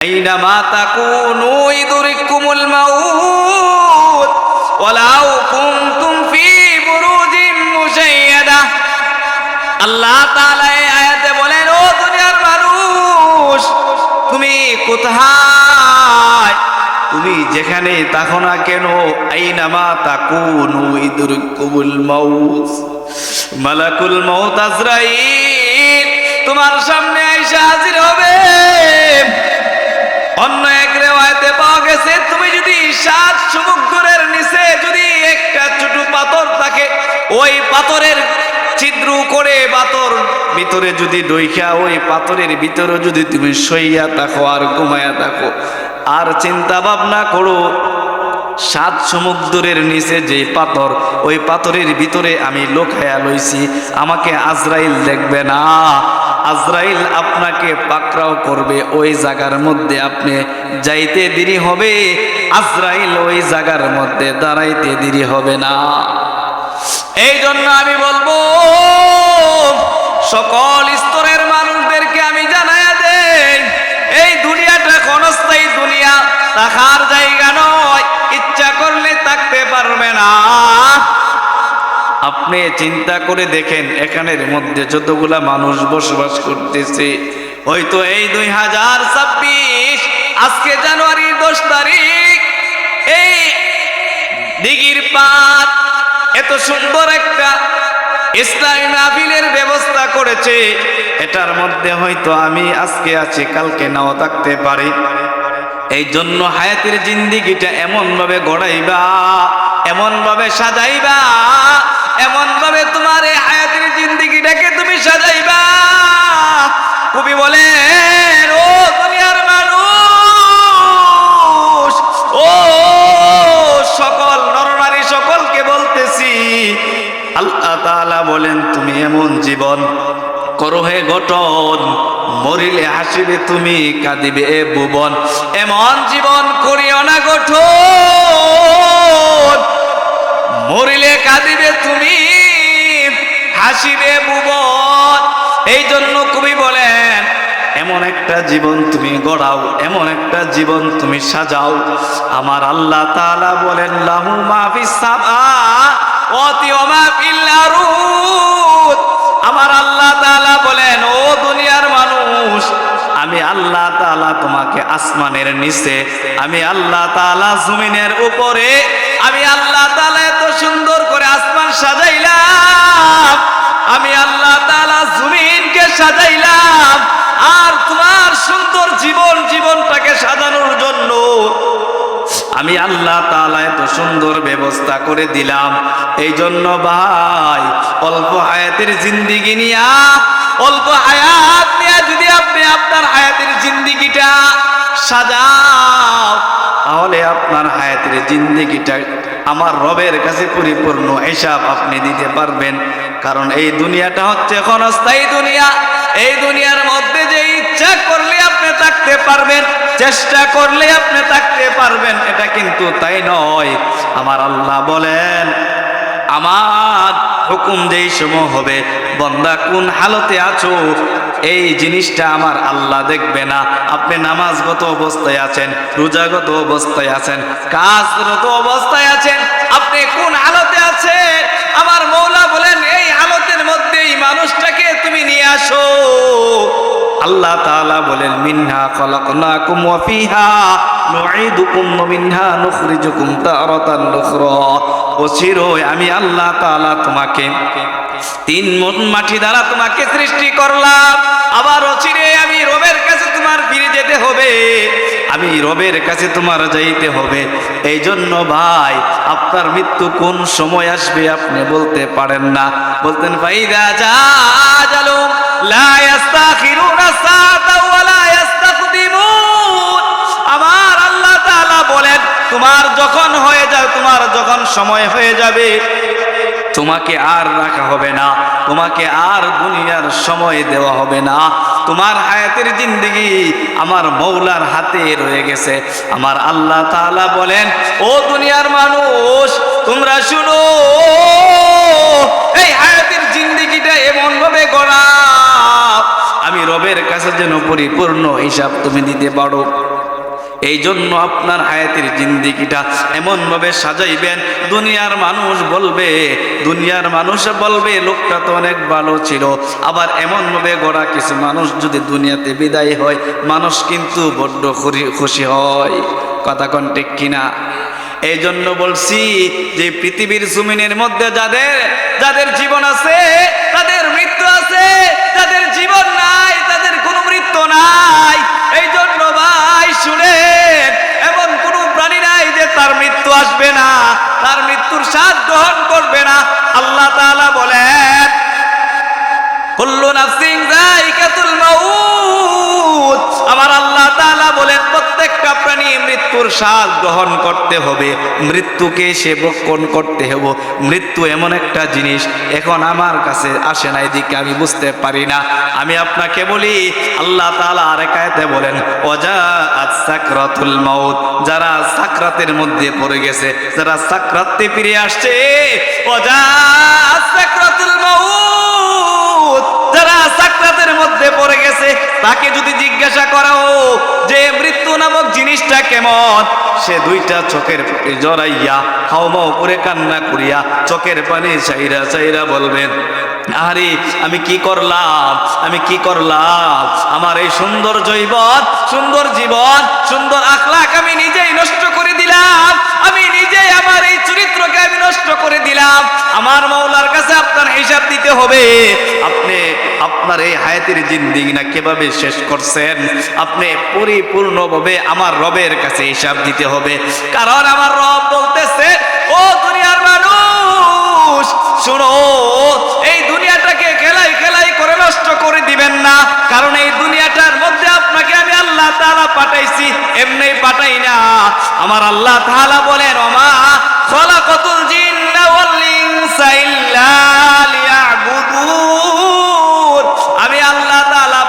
আইনামা তাকুনু ইদরিকুমুল মাউত ওয়ালাউ কুনতুম ফি বুরুজিন মুশাইয়াদা। আল্লাহ তাআলা এই আয়াতে বলেন, ও দুনিয়ার মানুষ, তুমি কোথায়, তুমি যেখানে থাকো না কেন, আইনামা তাকুনু ইদরিকুমুল মাউত, মালাকুল মাউত আজরাইল তোমার সামনে আইসা হাজির হবে। অন্য এক রিওয়ায়াতে পাওয়া গেছে, তুমি যদি 7 সমুদ্রের নিচে যদি একটা ছোট পাথর থাকে, ওই পাথরের ছিদ্র করে পাথর ভিতরে যদি ডইখা ওই পাথরের ভিতরে যদি তুমি শুইয়া থাকো আর ঘুমায়া থাকো আর চিন্তা ভাবনা করো, 7 সমুদ্রের নিচে যে পাথর, ওই পাথরের ভিতরে আমি লুকায়া লইছি, আমাকে আজরাইল দেখবে না। আজরাইল আপনাকে পাকড়াও করবে, ওই জায়গার মধ্যে আপনি যাইতে দেরি হবে, আজরাইল ওই জায়গার মধ্যে দাঁড়াইতে দেরি হবে না। এই জন্য আমি বলবো, সকল স্তরের মানুষদেরকে আমি জানাইয়া দেই, এই দুনিয়াটা ক্ষণস্থায়ী দুনিয়া, থাকার জায়গা নয়, ইচ্ছা করলে থাকতে পারবে না। আপনি চিন্তা করে দেখেন, এখানের মধ্যে যতগুলা মানুষ বসবাস করতেছে, হয়তো এই 2026 আজকে জানুয়ারির 10 তারিখ, এই দিঘির পার এত সুন্দর একটা ইসলামী মাহফিলের ব্যবস্থা করেছে, এটার মধ্যে হয়তো আমি আজকে আছি, কালকে নাও থাকতে পারি। এই জন্য হায়াতের জিন্দিগিটা এমন ভাবে গড়াইবা, এমন ভাবে সাজাইবা, এমন ভাবে তোমার এই হায়াতের জিন্দিগিটাকে তুমি সাজাইবা। কবি বলেন, ও দুনিয়ার মানুষ, ও সকল নরনারী সকলকে বলতেছি, আল্লাহ তাআলা বলেন, তুমি এমন জীবন করো হে গঠন, মরিলে হাসিবে তুমি, কাঁদিবে এ ভুবন। এমন জীবন করিও না গঠন, মরিলে কাঁদিবে তুমি, হাসিবে ভুবন। এই জন্য কবি বলেন, এমন একটা জীবন তুমি গড়াও, এমন একটা জীবন তুমি সাজাও। আমার আল্লাহ তাআলা বলেন, লাহু মা ফিস সামাওয়াতি ওয়া মা ফিল আরদ। আমার আল্লাহ তাআলা বলেন, ও দুনিয়ার মানুষ, আমি আল্লাহ তাআলা তোমাকে আসমানের নিচে, আমি আল্লাহ তাআলা জমিনের উপরে, আমি আল্লাহ তাআলা এত সুন্দর করে আসমান সাজাইলাম, আমি আল্লাহ তাআলা জমিনকে সাজাইলাম, আর তোমার সুন্দর জীবনটাকে সাজানোর জন্য আমি আল্লাহ তাআলা এত সুন্দর ব্যবস্থা করে দিলাম। এই জন্য ভাই, অল্প হায়াতের জিন্দিগি নিয়া, অল্প হায়াত নিয়া যদি আপনি আপনার হায়াতের জিন্দিগিটা সাজাও, তাহলে আপনার হায়াতের জিন্দিগিটা আমার রবের কাছে পরিপূর্ণ হিসাব আপনি দিতে পারবেন। কারণ এই দুনিয়াটা হচ্ছে ক্ষণস্থায়ী দুনিয়া। এই দুনিয়ার মধ্যে যে ইচ্ছা করলে আপনি থাকতে পারবেন, চেষ্টা করলে আপনি থাকতে পারবেন, এটা কিন্তু তাই নয়। আমার আল্লাহ বলেন, আমার হুকুম যেই সময় হবে, বান্দা কোন হালতে আছো এই জিনিসটা আমার আল্লাহ দেখবে না। আপনি নামাজগত অবস্থায় আছেন, রোজাগত অবস্থায় আছেন, কাজরত অবস্থায় আছেন, আপনি কোন হালতে আছেন, আমার মৌলা বলেন, এই হালতের মধ্যে এই মানুষটাকে তুমি নিয়ে আসো। আল্লাহ তাআলা বলেন, মিনহা খলাকনাকুম ওয়া ফিহা নুঈদুকুম ওয়া মিনহা নুখরিজুকুম তারাতান উখরা। অচিরেই আমি আল্লাহ তাআলা তোমাকে 3 মণ মাটি দ্বারা তোমাকে সৃষ্টি করলাম, আবার অচিরে আমি রবের কাছে তোমার ফিরে যেতে হবে, আমি রবের কাছে তোমার যাইতে হবে। এই জন্য ভাই, আপনার মৃত্যু কোন সময় আসবে আপনি বলতে পারেন না। বলতেন, ফাইদা জাআজালু লা ইস্তাখিরুনা সাআতা ওয়া লা ইস্তাকদিমুন। আমার আল্লাহ তাআলা বলেন, তোমার যখন হয়ে যাবে, তোমার যখন সময় হয়ে যাবে, তোমাকে আর রাখা হবে না, তোমাকে আর দুনিয়ার সময় দেওয়া হবে না। তোমার হায়াতের জিন্দেগি আমার মৌলার হাতে রয়ে গেছে। আমার আল্লাহ তাআলা বলেন, ও দুনিয়ার মানুষ, তোমরা শুনো, এই হায়াতের জিন্দেগিটা এমন ভাবে গড়াও, আমি রবের কাছে যেন পরিপূর্ণ হিসাব তুমি দিতে পারো। এই জন্য আপনার হায়াতের জিন্দেগিটা এমনভাবে সাজাইবেন, দুনিয়ার মানুষ বলবে লোকটা তো অনেক ভালো ছিল। আবার এমনভাবে গড়া কিছু মানুষ যদি দুনিয়াতে বিদায় হয়, মানুষ কিন্তু বড্ড খুশি হয়। কথা কোন ঠিক কিনা? এই জন্য বলছি যে পৃথিবীর জমিনের মধ্যে যাদের জীবন আছে তাদের মৃত্যু আছে, যাদের জীবন নাই তাদের কোনো মৃত্যু নাই। এই জন্য ভাই শুনেন, এমন কোন প্রাণী নাই যে তার মৃত্যু আসবে না, তার মৃত্যুর স্বাদ গ্রহণ করবে না। আল্লাহ তাআলা বলেন কুল্লু নাফসিন যায়িকাতুল মাউত। আমার আল্লাহ তাআলা বলেন প্রত্যেকটা প্রাণী মৃত্যুর স্বাদ গ্রহণ করতে হবে, মৃত্যুকে সে ভক্ষণ করতে হবে। মৃত্যু এমন একটা জিনিস এখন আমার কাছে আসে না, এদিকে আমি বুঝতে পারি না। আমি আপনাকে বলি, আল্লাহ তাআলা আরেক আয়াতে বলেন ওয়াজাআত সাকরাতুল মাউত। যারা সাকরাতের মধ্যে পড়ে গেছে, যারা সাকরাতে ফিরে আসছে, ওয়াজাআত সাকরাতুল মাউত, যারা সাকরাতের মধ্যে পড়ে গেছে, তাকে যদি জিজ্ঞাসা করা হোক যে মৃত্যু নামক জিনিসটা কেমন, সে দুইটা চোখের পানি জড়াইয়া হাউমাউ করে কান্না করিয়া চোখের পানি চাইরা বলবেন, আরে আমি কি করলাম, আমার এই সুন্দর জৈবন, সুন্দর জীবন, সুন্দর আখলাক আমি নিজেই নষ্ট করে দিলাম, আমি নিজেই আমার এই চরিত্রকে আমি নষ্ট করে দিলাম। আমার মাওলার কাছে আপনার হিসাব দিতে হবে। আপনি আপনার এই হায়াতের জিন্দেগি না কিভাবে শেষ করছেন, আপনি পরিপূর্ণভাবে আমার রবের কাছে হিসাব দিতে হবে। কারণ আমার রব বলতেছে, ও দুনিয়ার মানুষ শুনো, এই দুনিয়াটাকে খেলাই করে নষ্ট করে দিবেন না। কারণ এই দুনিয়াটার মধ্যে আপনাকে আমি আল্লাহ তাআলা পাঠাইছি, এমনি পাঠাই না। আমার আল্লাহ তাআলা বলেন ওমা খালাকাতুল জিন্না ওয়াল ইনসা ইল্লা লিয়াবুদুন। আমি আল্লাহ তাআলা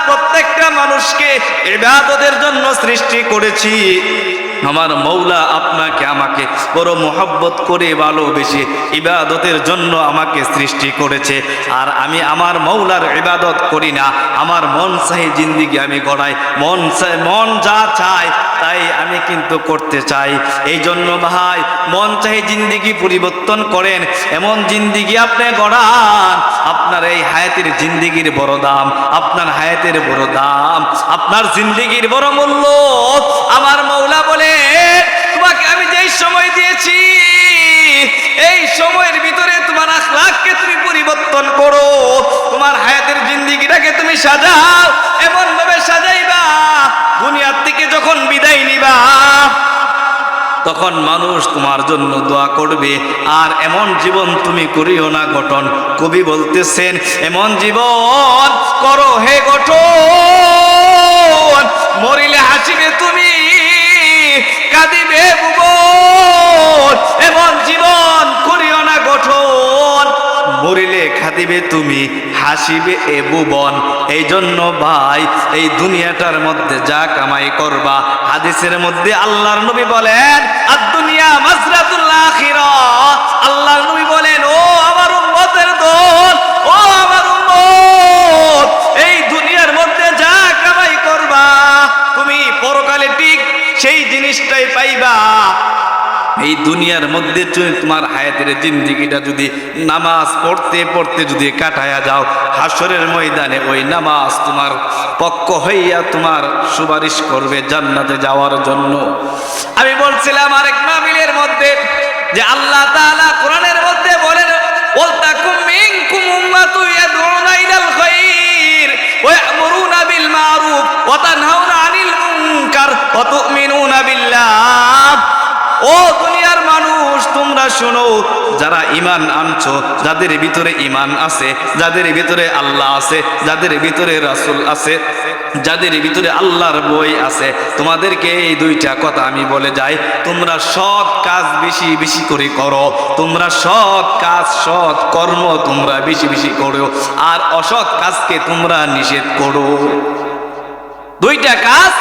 প্রত্যেকটা মানুষকে ইবাদতের জন্য সৃষ্টি করেছি। আমার মৌলা আপনাকে আমাকে বড় মোহাব্বত করে ভালোবেসে ইবাদতের জন্য আমাকে সৃষ্টি করেছে। আর আমি আমার মৌলার ইবাদত করি না, আমার মন চাই জিন্দিগি আমি গড়াই, মন যা চায় তাই আমি কিন্তু করতে চাই। এই জন্য ভাই মন চাই জিন্দিগি পরিবর্তন করেন, এমন জিন্দিগি আপনি গড়ান। আপনার এই হায়াতের জিন্দিগির বড় দাম, আপনার হায়াতের বড় দাম, আপনার জিন্দিগির বড় মূল্য। আমার মৌলা বলে তোমাকে আমি যেই সময় দিয়েছি, এই সময়ের ভিতরে তোমার আখলাককে তুমি পরিবর্তন করো, তোমার হায়াতের জিন্দিগিটাকে তুমি সাজাও, এমন ভাবে সাজাইবা দুনিয়ার থেকে যখন বিদায় নিবা তখন মানুষ তোমার জন্য দোয়া করবে। আর এমন জীবন তুমি করিও না গঠন। কবি বলতেছেন এমন জীবন করো হে গঠন, মরিলে হাসিবে তুমি কাঁদিবে ভুবন। এমন জীবন করিও না গঠন, মরিলে খাদিবে তুমি হাসিবে এ ভুবন। এই জন্য ভাই এই দুনিয়াটার মধ্যে যা কামাই করবা, হাদিসের মধ্যে আল্লাহর নবী বলেন আদ-দুনিয়া মাজরাতুল আখিরাহ। আল্লাহর নবী বলেন ও আমার উম্মতের দল, ও আমার উম্মত, এই দুনিয়ার মধ্যে যা কামাই করবা তুমি পরকালে ঠিক সেই জিনিসটাই পাইবা। এই দুনিয়ার মধ্যে তোমার হায়াতের জিন্দেগিটা যদি নামাজ পড়তে পড়তে যদি কাটায়া যাও, হাসরের ময়দানে ওই নামাজ তোমার পক্ষ হইয়া তোমার সুপারিশ করবে জান্নাতে যাওয়ার জন্য। আমি বলছিলাম আরেক মাহফিলের মধ্যে যে আল্লাহ তাআলা কোরআনের মধ্যে বলেন ওয়ালতাকুম মিনকুম উম্মাতুন ইয়াদউনা ইলাল খায়র ওয়া ইয়ামুরুনা বিল মারুফ ওয়া তানহাউনা আনিল মুনকার ওয়া তু'মিনুনা বিল্লাহ। ও দুনিয়ার মানুষ তোমরা শোনো, যারা ঈমান আনছো, যাদের ভিতরে ঈমান আছে, যাদের ভিতরে আল্লাহ আছে, যাদের ভিতরে রাসূল আছে, যাদের ভিতরে আল্লাহর বই আছে, তোমাদেরকে এই দুইটা কথা আমি বলে যাই, তোমরা সৎ কাজ বেশি বেশি করে করো, তোমরা সৎ কাজ সৎ কর্ম তোমরা বেশি বেশি করো, আর অসৎ কাজকে তোমরা নিষেধ করো। দুইটা কাজ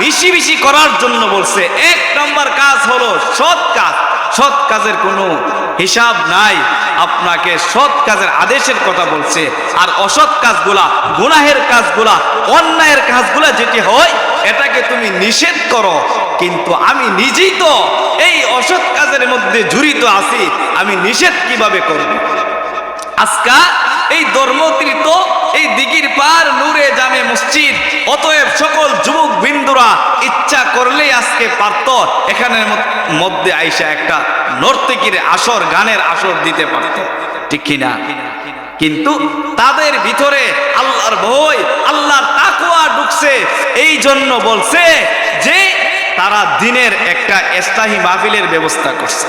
বেশি বেশি করার জন্য বলছে। এক নম্বর কাজ হলো সৎ কাজ। সৎ কাজের কোনো হিসাব নাই। আপনাকে সৎ কাজের আদেশের কথা বলছে, আর অসৎ কাজগুলা, গুনাহের কাজগুলা, অন্যায়ের কাজগুলা যেটি হয় এটাকে তুমি নিষেধ করো। কিন্তু আমি নিজেই তো এই অসৎ কাজের মধ্যে জড়িত আছি, আমি নিষেধ কিভাবে করব? আজকা এই ধর্মতীর্থ, এই দিঘির পার নূরে জামে মসজিদ, অতএব সকল যুবক বিন্দুরা ইচ্ছা করলেই আজকে পারত এখানের মধ্যে আইসা একটা নর্তকীর আসর, গানের আসর দিতে পারত, ঠিক কিনা? কিন্তু তাদের ভিতরে আল্লাহর ভয়, আল্লাহর তাকওয়া ঢুকছে, এই জন্য বলছে যে তারা দিনের একটা ইসলাহি মাহফিলের ব্যবস্থা করছে।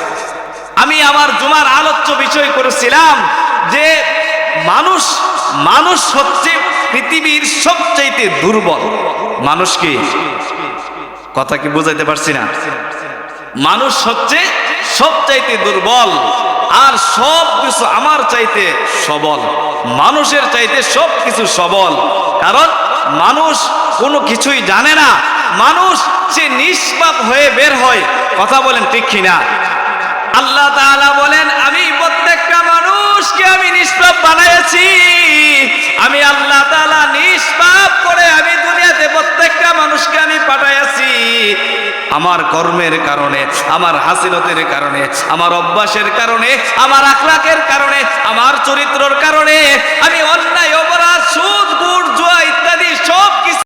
আমি আমার জুমার আলোচ্য বিষয় করেছিলাম যে মানুষ হচ্ছে পৃথিবীর সবচাইতে দুর্বল। মানুষ কি, কথা কি বুঝাইতে পারছি না? মানুষ হচ্ছে সবচাইতে দুর্বল, আর সব কিছু আমার চাইতে সবল, মানুষের চাইতে সব কিছু সবল। কারণ মানুষ কোনো কিছুই জানে না, মানুষ সে নিষ্পাপ হয়ে বের হয়। কথা বলেন ঠিক কিনা? আল্লাহ তাআলা বলেন, আমি প্রত্যেকটা মানুষকে আমি নিষ্পাপ বানাইছি। আমি আল্লাহ তাআলা নিষ্পাপ করে আমি দুনিয়াতে প্রত্যেকটা মানুষকে আমি পাঠাইছি। আমার কর্মের কারণে, আমার হাসিলতের কারণে, আমার অভ্যাসের কারণে, আমার আখলাকের কারণে, আমার চরিত্রের কারণে আমি অন্য